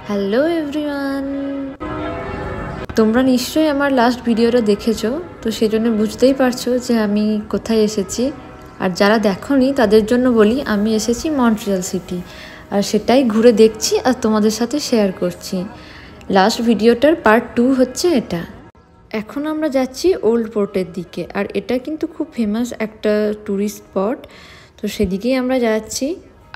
Hello everyone, তোমরা নিশ্চয়ই আমার লাস্ট ভিডিওটা দেখেছো, তো সেই জন্য বুঝতেই পারছো যে আমি কোথায় এসেছি। আর যারা দেখোনি তাদের জন্য বলি, আমি এসেছি মন্ট্রিয়াল সিটি, আর সেটাই ঘুরে দেখছি আর তোমাদের সাথে শেয়ার করছি। লাস্ট ভিডিওটার পার্ট 2 হচ্ছে এটা। এখন আমরা যাচ্ছি ওল্ড পোর্টের দিকে, আর এটা কিন্তু খুব ফেমাস একটা ট্যুরিস্ট স্পট, তো সেদিকেই আমরা যাচ্ছি।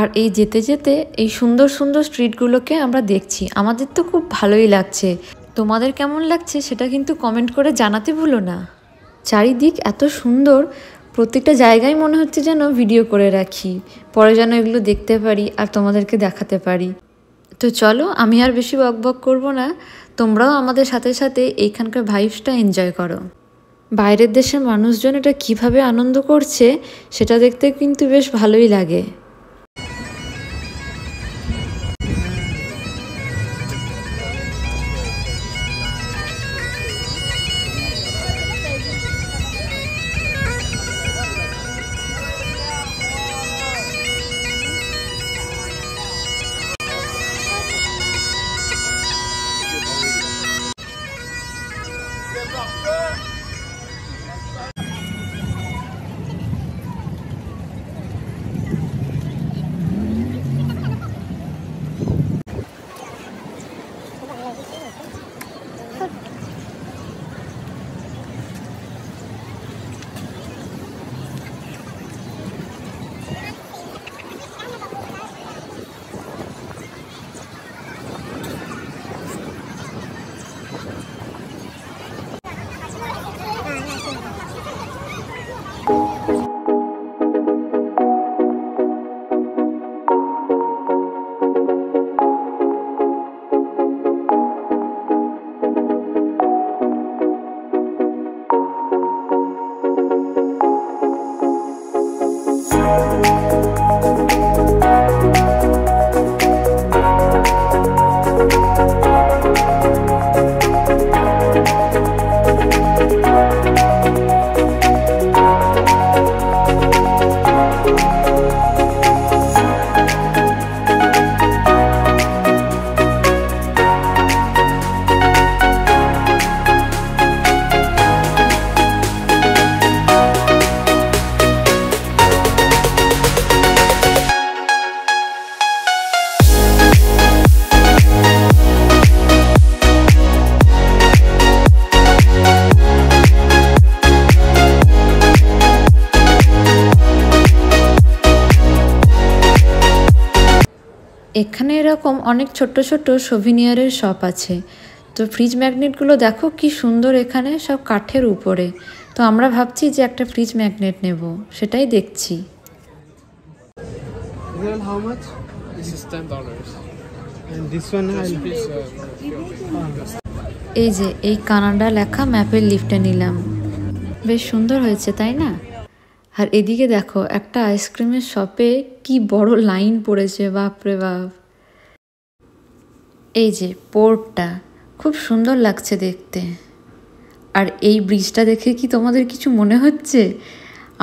আর এই যেতে যেতে এই সুন্দর সুন্দর স্ট্রিটগুলোকে আমরা দেখছি, আমাদের তো খুব ভালোই লাগছে। তোমাদের কেমন লাগছে সেটা কিন্তু কমেন্ট করে জানাতে ভুলো না। চারিদিক এত সুন্দর, প্রত্যেকটা জায়গায় মনে হচ্ছে যেন ভিডিও করে রাখি, পরে যেন এগুলো দেখতে পারি আর তোমাদেরকে দেখাতে পারি। তো চলো, আমি আর বেশি বকবক করবো না, তোমরাও আমাদের সাথে সাথে এইখানকার ভাইবসটা এনজয় করো। বাইরের দেশের মানুষজন এটা কিভাবে আনন্দ করছে সেটা দেখতে কিন্তু বেশ ভালোই লাগে। এখানে এরকম অনেক ছোট ছোট সোভিনিয়ারের শপ আছে। তো ফ্রিজ ম্যাগনেটগুলো দেখো কি সুন্দর, এখানে সব কাঠের উপরে। তো আমরা ভাবছি যে একটা ফ্রিজ ম্যাগনেট নেব, সেটাই দেখছি। How much? This is $10. And this one এই যে এই কানাডা লেখা ম্যাপের লিফটে নিলাম, বেশ সুন্দর হয়েছে তাই না? আর এদিকে দেখো একটা আইসক্রিমের শপে কি বড় লাইন পড়েছে, বাপরে বাপ। এই যে পোর্টটা খুব সুন্দর লাগছে দেখতে। আর এই ব্রিজটা দেখে কি তোমাদের কিছু মনে হচ্ছে?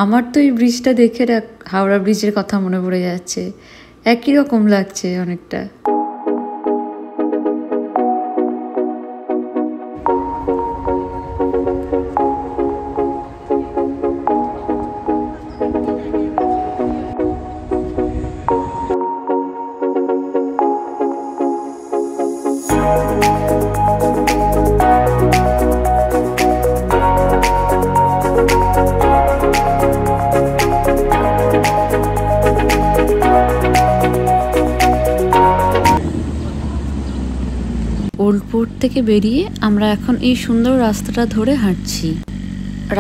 আমার তো এই ব্রিজটা দেখে হাওড়া ব্রিজের কথা মনে পড়ে যাচ্ছে, একই রকম লাগছে অনেকটা। ওল্ড পোর্ট থেকে বেরিয়ে আমরা এখন এই সুন্দর রাস্তাটা ধরে হাঁটছি।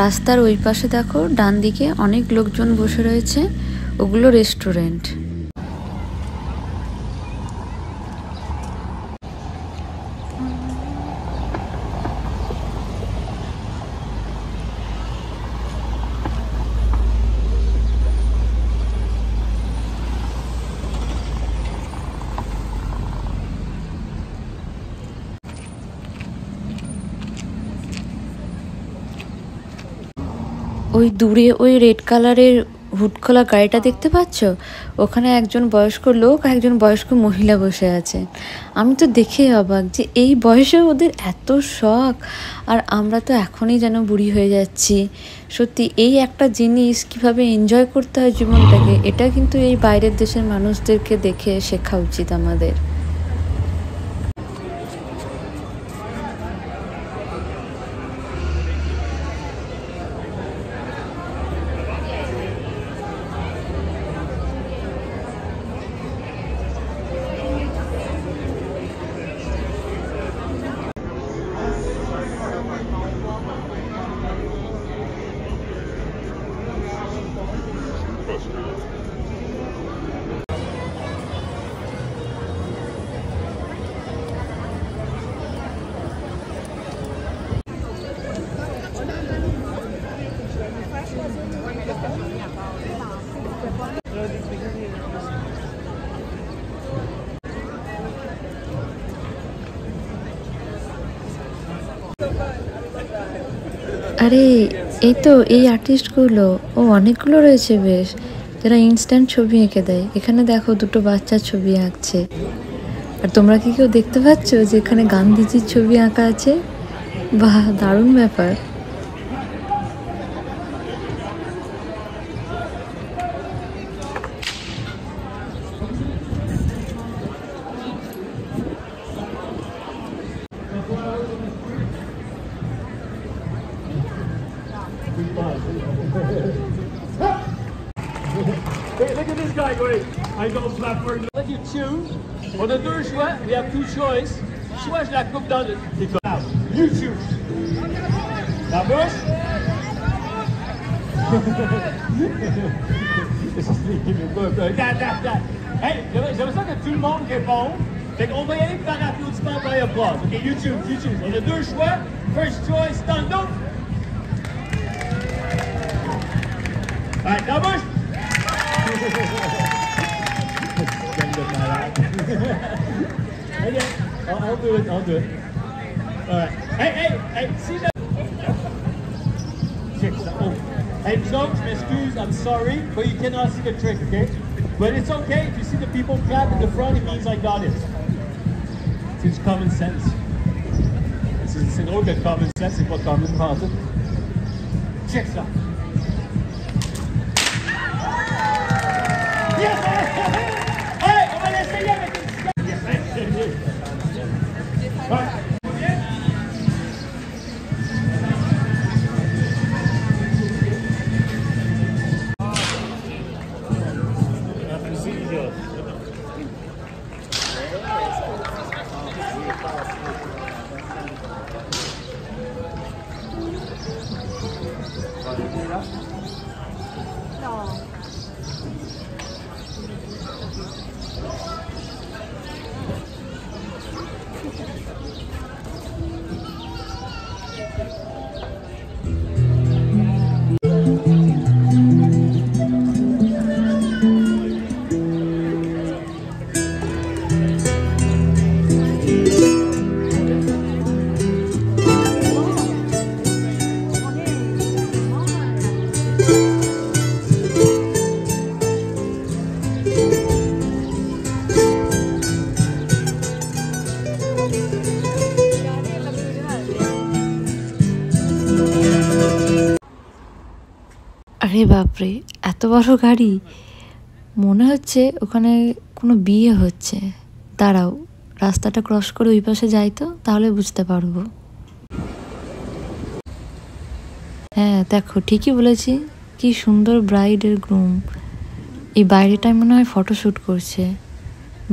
রাস্তার ওই পাশে দেখো ডান দিকে অনেক লোকজন বসে রয়েছে, ওগুলো রেস্টুরেন্ট। ওই দূরে ওই রেড কালারের হুড খোলা গাড়িটা দেখতে পাচ্ছ, ওখানে একজন বয়স্ক লোক আর একজন বয়স্ক মহিলা বসে আছে। আমি তো দেখে অবাক যে এই বয়সে ওদের এত শখ, আর আমরা তো এখনই যেন বুড়ি হয়ে যাচ্ছি। সত্যি এই একটা জিনিস কিভাবে এনজয় করতে হয় জীবনটাকে, এটা কিন্তু এই বাইরের দেশের মানুষদেরকে দেখে শেখা উচিত আমাদের। আরে এই তো এই আর্টিস্টগুলো, ও অনেকগুলো রয়েছে বেশ, যারা ইনস্ট্যান্ট ছবি এঁকে দেয়। এখানে দেখো দুটো বাচ্চার ছবি আঁকছে। আর তোমরা কি কেউ দেখতে পাচ্ছ যে এখানে গান্ধীজির ছবি আঁকা আছে? বাহ, দারুণ ব্যাপার। Hey, look at this guy going. I go backward. Let you choose. On a deux choix, we have two choices. Soit je la coupe dans le. You choose. La bouche. Hey, j'aimerais ça que tout le monde réponde. Fait qu'on va y aller par applaudissement, par applause. Ok, you choose, you choose. On a deux choix. First choice, stand up. Alright, la bouche. Okay, I'll do it. I'll do it. All right. Hey, see that? Check that. Oh. Hey, John, je m'excuse. I'm sorry, but you cannot see the trick, okay? But it's okay. If you see the people clap in the front, it means I got it. It's common sense. C'est drôle que common sense, c'est pas common pensée. Check ça. Yes! Hey, on va l'essayer avec une cigarette. Yes, ouais. আরে বাপরে, এত বড় গাড়ি! মনে হচ্ছে ওখানে কোনো বিয়ে হচ্ছে। দাঁড়াও, রাস্তাটা ক্রস করে ওই পাশে যাই তো, তাহলে বুঝতে পারবো। হ্যাঁ দেখো, ঠিকই বলেছি, কি সুন্দর ব্রাইড এর গ্রুম। এই বাইরেটায় মনে হয় ফটোশ্যুট করছে।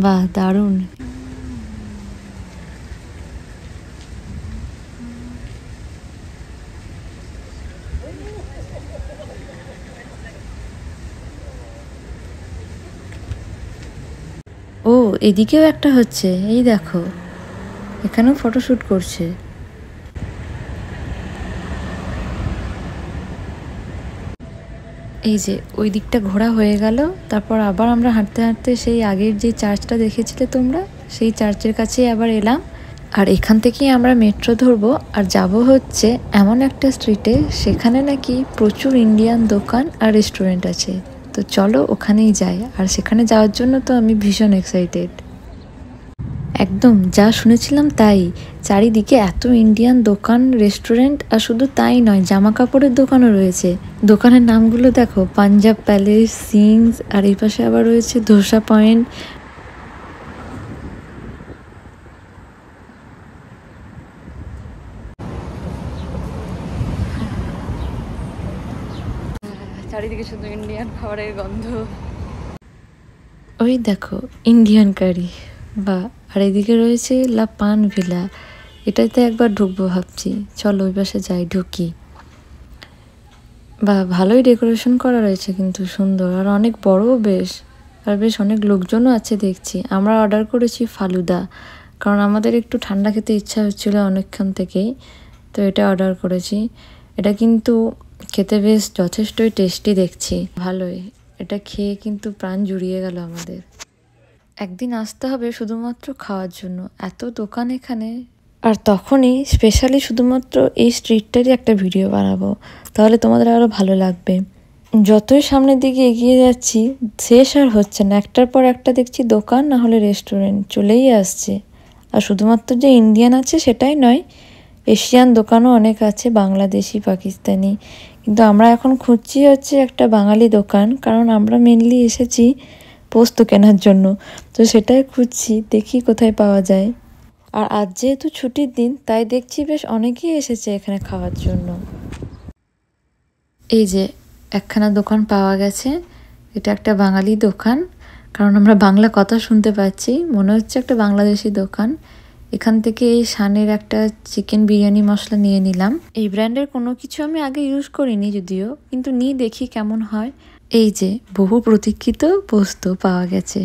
বাহ, দারুণ। ও, এদিকেও একটা হচ্ছে, এই দেখো, এখানেও ফটোশ্যুট করছে। এই যে ওই দিকটা ঘোরা হয়ে গেল, তারপর আবার আমরা হাঁটতে হাঁটতে সেই আগের যে চার্চটা দেখেছিলে তোমরা, সেই চার্চের কাছেই আবার এলাম। আর এখান থেকেই আমরা মেট্রো ধরবো আর যাব হচ্ছে এমন একটা স্ট্রিটে, সেখানে নাকি প্রচুর ইন্ডিয়ান দোকান আর রেস্টুরেন্ট আছে। তো চলো ওখানেই যাই, আর সেখানে যাওয়ার জন্য তো আমি ভীষণ এক্সাইটেড। একদম যা শুনেছিলাম তাই, চারিদিকে এত ইন্ডিয়ান দোকান, রেস্টুরেন্ট, আর শুধু তাই নয়, জামা কাপড়ের দোকানও রয়েছে। দোকানের নামগুলো দেখো, পাঞ্জাব প্যালেস, সিংস, আর এই পাশে আবার রয়েছে ধোসা পয়েন্ট। চারিদিকে শুধু ইন্ডিয়ান খাবারের গন্ধ। ওই দেখো ইন্ডিয়ান কারি, বা আর এদিকে রয়েছে লা পান ভিলা, এটাতে একবার ঢুকবো ভাবছি। চলো ওই পাশে যাই, ঢুকি। বা ভালোই ডেকোরেশন করা রয়েছে, কিন্তু সুন্দর, আর অনেক বড়ও বেশ, আর বেশ অনেক লোকজনও আছে দেখছি। আমরা অর্ডার করেছি ফালুদা, কারণ আমাদের একটু ঠান্ডা খেতে ইচ্ছা হচ্ছিল অনেকক্ষণ থেকেই, তো এটা অর্ডার করেছি। এটা কিন্তু খেতে বেশ যথেষ্টই টেস্টি দেখছি, ভালোই। এটা খেয়ে কিন্তু প্রাণ জুড়িয়ে গেল আমাদের। একদিন আসতে হবে শুধুমাত্র খাওয়ার জন্য, এত দোকান এখানে। আর তখনই স্পেশালি শুধুমাত্র এই স্ট্রিটটারই একটা ভিডিও বানাবো, তাহলে তোমাদের আরও ভালো লাগবে। যতই সামনের দিকে এগিয়ে যাচ্ছি, শেষ আর হচ্ছে না, একটার পর একটা দেখছি দোকান না হলে রেস্টুরেন্ট চলেই আসছে। আর শুধুমাত্র যে ইন্ডিয়ান আছে সেটাই নয়, এশিয়ান দোকানও অনেক আছে, বাংলাদেশি, পাকিস্তানি। কিন্তু আমরা এখন খুঁজছি হচ্ছে একটা বাঙালি দোকান, কারণ আমরা মেনলি এসেছি পোস্ত কেনার জন্য, তো সেটাই খুঁজছি, দেখি কোথায় পাওয়া যায়। আর আজ যেহেতু ছুটির দিন, তাই দেখছি বেশ অনেকেই এসেছে এখানে খাওয়ার জন্য। এই যে একখানা দোকান পাওয়া গেছে, এটা একটা বাঙালি দোকান, কারণ আমরা বাংলা কথা শুনতে পাচ্ছি, মনে হচ্ছে একটা বাংলাদেশি দোকান। এখান থেকে এই শানের একটা চিকেন বিরিয়ানি মশলা নিয়ে নিলাম। এই ব্র্যান্ডের কোনো কিছু আমি আগে ইউজ করিনি যদিও, কিন্তু নিয়ে দেখি কেমন হয়। এই যে বহু প্রতীক্ষিত পোস্ত পাওয়া গেছে।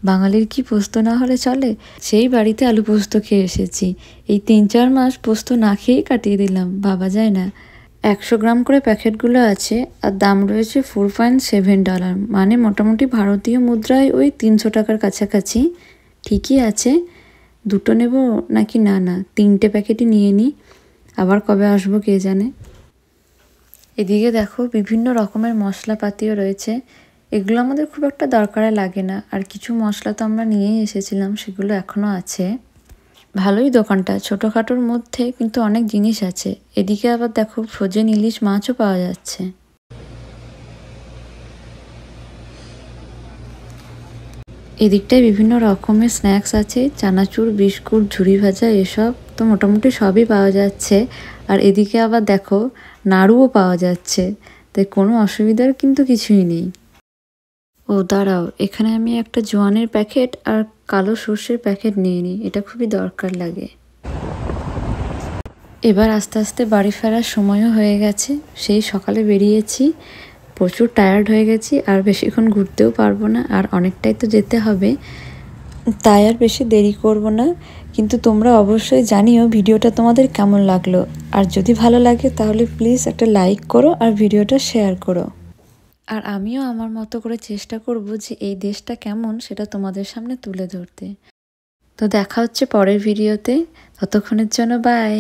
বাঙালির কি পোস্ত না হলে চলে? সেই বাড়িতে আলু পোস্ত খেয়ে এসেছি, এই 3-4 মাস পোস্ত না খেয়েই কাটিয়ে দিলাম, ভাবা যায় না। 100 গ্রাম করে প্যাকেটগুলো আছে, আর দাম রয়েছে $4.7, মানে মোটামুটি ভারতীয় মুদ্রায় ওই 300 টাকার কাছাকাছি। ঠিকই আছে। দুটো নেব নাকি না 3টে প্যাকেটই নিয়ে নিই, আবার কবে আসবো কে জানে। এদিকে দেখো বিভিন্ন রকমের মশলাপাতিও রয়েছে, এগুলো আমাদের খুব একটা দরকারে লাগে না। আর কিছু মশলা তো আমরা নিয়েই এসেছিলাম, সেগুলো এখনও আছে। ভালোই দোকানটা, ছোটোখাটোর মধ্যে কিন্তু অনেক জিনিস আছে। এদিকে আবার দেখো ফ্রোজেন ইলিশ মাছও পাওয়া যাচ্ছে। এদিকটায় বিভিন্ন রকমের স্ন্যাক্স আছে, চানাচুর, বিস্কুট, ঝুরি ভাজা, এসব তো মোটামুটি সবই পাওয়া যাচ্ছে। আর এদিকে আবার দেখো নাড়ুও পাওয়া যাচ্ছে, তাই কোনো অসুবিধার কিন্তু কিছুই নেই। ও দাঁড়াও, এখানে আমি একটা জোয়ানের প্যাকেট আর কালো সর্ষের প্যাকেট নিয়ে নিই, এটা খুবই দরকার লাগে। এবার আস্তে আস্তে বাড়ি ফেরার সময়ও হয়ে গেছে, সেই সকালে বেরিয়েছি, প্রচুর টায়ার্ড হয়ে গেছি, আর বেশিক্ষণ ঘুরতেও পারবো না, আর অনেকটাই তো যেতে হবে, তাই আর বেশি দেরি করব না। কিন্তু তোমরা অবশ্যই জানিও ভিডিওটা তোমাদের কেমন লাগলো, আর যদি ভালো লাগে তাহলে প্লিজ একটা লাইক করো আর ভিডিওটা শেয়ার করো। আর আমিও আমার মতো করে চেষ্টা করব যে এই দেশটা কেমন সেটা তোমাদের সামনে তুলে ধরতে। তো দেখা হচ্ছে পরের ভিডিওতে, ততক্ষণের জন্য বাই।